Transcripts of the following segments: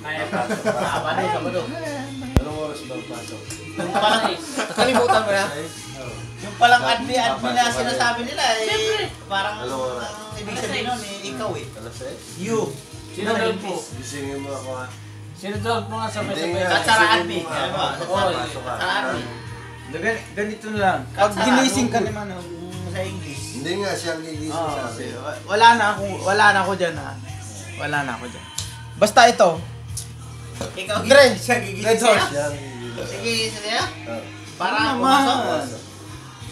Kaya pasok. Sabado, Sabado. Anong oras ba pasok? Yung palang, Nakalimutan mo na? yung palang admin na sinasabi nila eh, parang Anong oras? ang ibig sabihin nun eh, ikaw eh. Alas 6? You. Sino doon po? Gisingin mo ako ha. Sino doon po nga sabay-sabay? Hindi nga. Katsara admin. Alam mo, Pasok ka. katsara admin. Ganito na lang. Pag Katsara, ginising ka yung naman, sa English. Hindi nga siyang gigising sa akin. wala na ako dyan ha. Wala na ako dyan. Basta ito. Ikaw Dre, siya gigising Red Horse. sa'yo? Siyang gigising. Sige, siya? Ah. Para Ano pumasok. naman?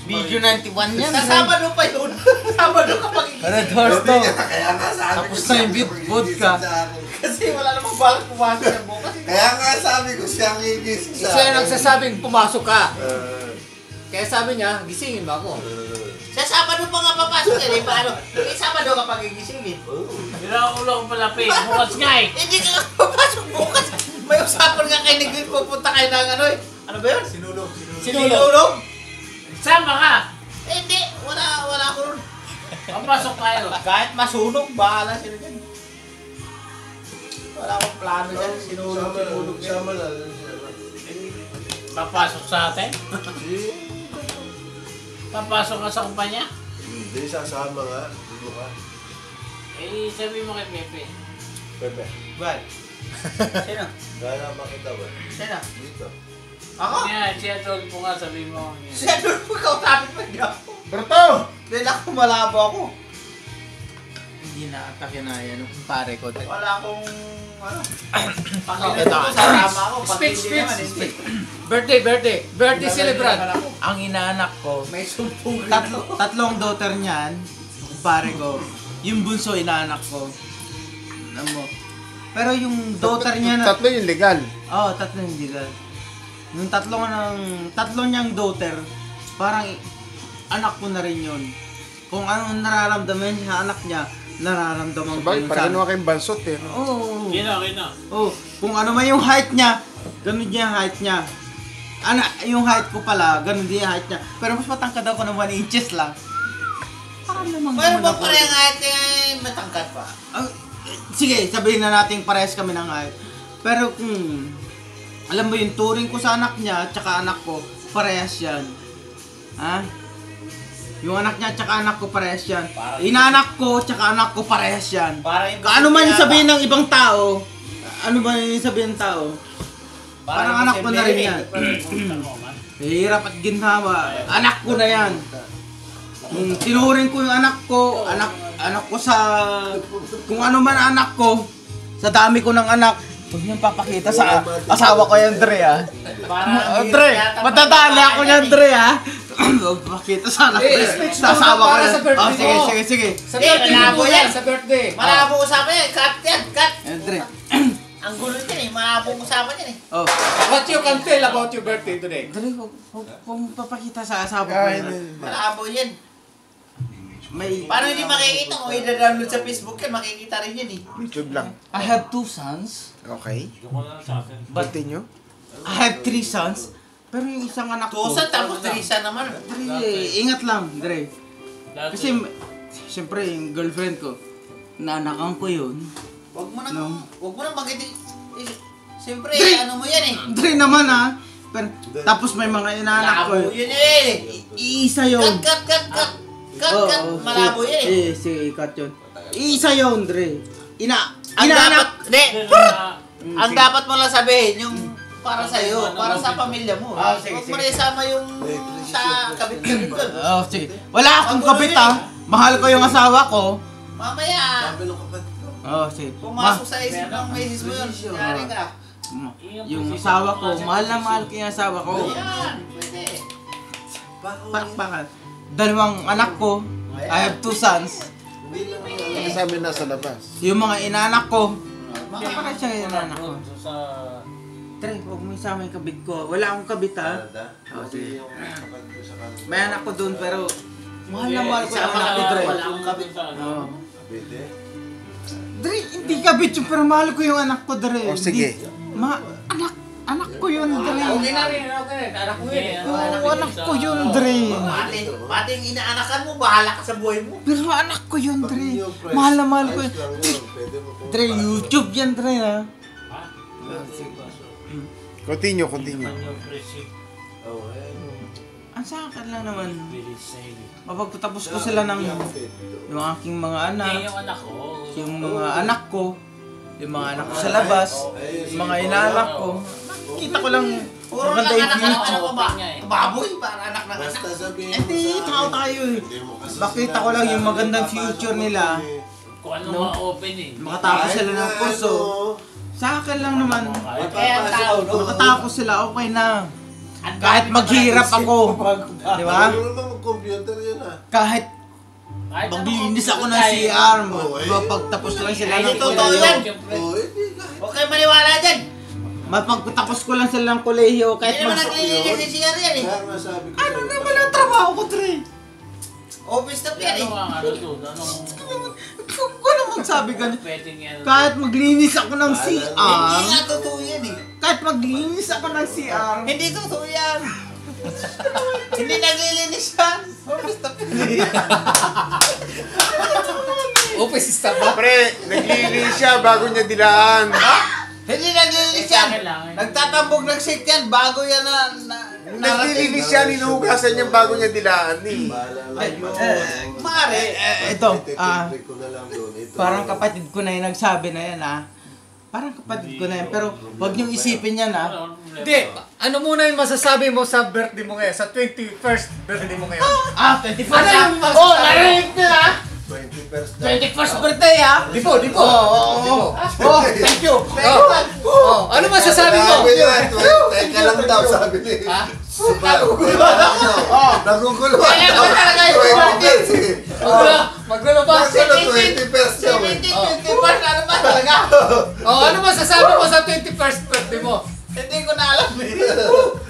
Video 91 yan. Sa Sabado pa yun. Sabado ka magigising. Red Horse to. Kaya nga sabi ko Tapos na siya yung ang vodka. gigising sa akin. Kasi wala namang balak pumasok sa bukas. Kaya nga sabi ko siya ang gigising sa Siya nagsasabing pumasok ka. Ah, Kaya sabi niya, gisingin mo ako. Sa Sabado pa nga papasok yan eh. Paano? Eh, Sabado ka pagigisingin. Ulo ko pala, Ping. Bukas nga eh. Hindi ka papasok bukas. May usapan nga kayo ni Glenn. Pupunta kayo ng ano eh. Ano ba yun? Sinulog. Sinulog. Sama ka. Eh, hindi. Wala ako ron. Papasok tayo. Kahit masunog, bahala sila dyan. Wala akong plano dyan. Sinulog dyan. Sama na. Papasok sa atin. Papasok ka sa kumpanya. Hindi, sasama nga. Dito ka. Eh, sabi mo kay Pepe. Pepe. Bal. Sino? Gaya makita ba? Sino? Dito. Ako? Nga, siya doon po nga, sabi mo. Siya doon po kautapin pa hindi ako. Berto! Dahil ako malabo ako. Hindi na ata kinaya nung pare ko. Wala akong ano. Pag Ito. ito sasama ako. Pag Speech, hindi naman, speech, hindi. Birthday, birthday. Birthday celebrant. Ang inaanak ko, May sumpong rin. tatlong daughter niyan, yung pare ko. Yung bunso inaanak ko. Alam mo. Pero yung daughter niya na... Tatlo yung legal. Oo, tatlo yung legal. Yung tatlo niyang daughter, parang anak ko na rin yun. Kung anong nararamdaman sa anak niya, nararamdaman ko Sabay, yun parang sa naman kayong bansot eh. Oo. Kino. Oh, kung ano man yung height niya, ganun din yung height niya. Yung height ko pala, ganun din yung height niya. Pero mas matangkad ako ng 1 inches lang. Parang namang Pero naman ba ako. pala yung kahit matangkad pa? Sige, sabihin na natin parehas kami ng height. Pero kung alam mo yung turing ko sa anak niya at saka anak ko, parehas yan. Ha? Yung anak niya at saka anak ko parehas yan. Inaanak ko at saka anak ko parehas yan. Parang Ano man yung sabihin ng ibang tao, ano man yung sabihin ng tao, parang anak ko na rin yan. Hirap at ginhawa. Anak ko na yan. Tinuring ko yung anak ko ko sa... Kung ano man anak ko, sa dami ko ng anak, huwag niyong papakita sa asawa ko yan, Dre, ha? Dre, matadali ako yan, Dre, ha? Huwag papakita sa anak ko yan. Sa asawa ko para yan. sa birthday Oh, mo. sige, sige. Sa Hindi, birthday malabo mo yan. yan, sa birthday. Malabo usapan yan. Cut yan. Cut. Dre. Ang gulo yan eh. Malabo usapan yan eh. Oh. What you can tell about your birthday today? Dre, huwag papakita sa asawa ko yan. Malabo yan. May... Paano hindi makikita? Kung i-download sa Facebook yan, makikita rin yan eh. YouTube lang. I have 2 sons. Okay. But Continue. I have 3 sons. Pero yung isang anak ko... Tusan tapos Teresa naman. Dre, ingat lang, Dre. Kasi, siyempre, yung girlfriend ko, naanakan ko yun. Huwag mo nang, No. huwag mo nang siyempre, Dre! ano mo yan eh. Dre naman ha. Pero, tapos may mga inaanak ko. Malabo yun eh. Iisa yun. Cut. Oo, Malabo yan eh. sige, cut yun. Iisa yun, Dre. Ang dapat, Inaanak. hindi. Ang dapat mo lang sabihin, yung para sa'yo, para sa pamilya mo. Ah, sige, Huwag mo sige. na isama yung sa kabit-kabit doon. Oh, sige. Wala akong kabit ha. Mahal ko yung asawa ko. Mamaya, Sabi ng kapatid ko. Oh, sige. pumasok sa isip ng misis mo yun. Yari ka. Yung asawa ko, mahal na mahal ko yung asawa ko. Yan, pwede. Bakit? Dalawang anak ko, I have 2 sons. Ano sabi nasa labas? Yung mga inaanak ko, para siya yung inaanak ko. Sa... Tre, huwag mo isama yung kabit ko. Wala akong kabit ha. Oh, sige. Yung kapatid ko sa kanila. May anak ko doon pero mahal na mahal ko yung anak ko, Dre. Wala akong kabit. Oh. Pwede. Dre, hindi kabit yun pero mahal ko yung anak ko, Dre. Oh, sige. Anak ko yun, Dre. Okay na rin, okay na rin. Anak ko yun. Oo, anak ko yun, Dre. Pati yung inaanakan mo, bahala ka sa buhay mo. Pero anak ko yun, Dre. Mahal na mahal ko yun. Ayos lang yun. Pwede mo kung Dre, YouTube yan, Dre, ha? Continue, continue. Oh, eh. Ang sa akin lang naman, Very silent. mapagpatapos ko sila ng yung aking mga Hindi anak, yung anak ko. yung mga anak ko, yung mga anak ko sa labas, yung mga inaanak ko. Nakikita ko lang Puro maganda lang yung anak-anak future. ano ba? Baboy, para anak na anak. Basta sabihin mo Hindi, sa akin. tao tayo eh. Hindi mo kasi Makita sinabi ko lang sa yung akin, magandang papasok future ka nila. doon eh. Kung ano No. ma-open eh. Makatapos sila ng Kahit kurso. ano, Sa akin lang naman, Kaya ang tao, no? makatapos sila, okay na. Kahit maghirap ako, di ba? Ano naman mag-computer yun ah. Kahit Kahit maglinis ako ng tayo. CR, mapagtapos lang sila Ay, ng totoo kolehiyo. yan. Oh, hindi kahit. Huwag kayo maniwala dyan. Mapagtapos ko lang sila ng kolehiyo, Hindi kahit naman mag... naglilinis si CR yan eh. Kaya nga sabi ko Ano sa'yo. naman ang trabaho ko, Tre? Office staff yan Ano eh. ang ano doon? Anong Kung ano magsabi ka, pwedeng yan? kahit maglinis ako ng Hindi CR, nga totoo yan eh. kahit maglinis ako ng CR, Hindi totoo yan. Hindi naglilinis yan. Office staff yan eh. Office staff ba? Pre, naglilinis siya bago niya dilaan. Hindi naglilinis yan. Nagtatambog ng seat yan bago yan Naglilinis siya, ninuhugasan niya bago niya dilaan eh. Bahala lang Ay, yun. Mare. ito, Ititindig ko na lang doon. Ito. parang kapatid ko na yung nagsabi na yan, Parang kapatid ko na yan, pero wag niyong isipin yan, Hindi. Ano muna yung masasabi mo sa birthday mo ngayon? Sa 21st birthday mo ngayon? 21st Ano yung Oh, narinig nila. 21st na. 21st birthday Dipo, dipo. Oh, thank you. Oh, ano masasabi mo? Sabi niya, teka lang daw, sabi niya. Ha? Naguguluhan ako. Naguguluhan Kaya ako. ko talaga yung 21st eh. Magulo ba? Ano, 21st daw eh. 21st, ano ba talaga? Oh, ano masasabi mo sa 21st birthday mo? Hindi ko na alam eh.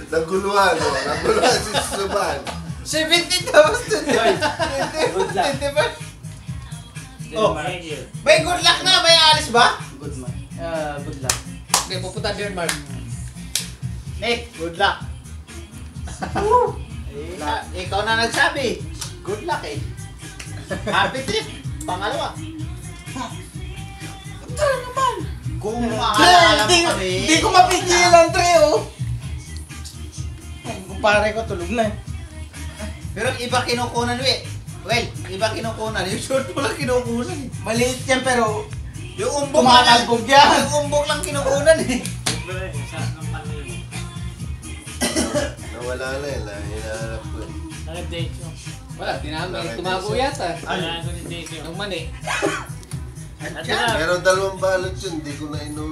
Naguluhan, oh. Naguluhan si Suban. 17 tapos 21st. Oh, may good luck na, may alis ba? Good luck. Okay, pupunta din, Mark. Nick, good luck. Ikaw na nagsabi. Good luck eh. Happy trip. Pangalawa. Tara naman. Kung maaalala mo kami. Hindi ko mapigilan, Tre, Ay, kumpare ko, tulog na eh. Pero iba kinukunan eh. Well, iba kinukunan. Yung short mo lang kinukunan eh. Maliit yan, pero Yung umbok lang. tumatalbog yan. Yung umbok lang kinukunan eh. Nawala na eh. Hinahanap ko eh. Nag-date yun. Wala, tumago yata. Wala ko ni date yun. Ang mani. Ano na? Pero dalawang balot yun, hindi ko na inuwi.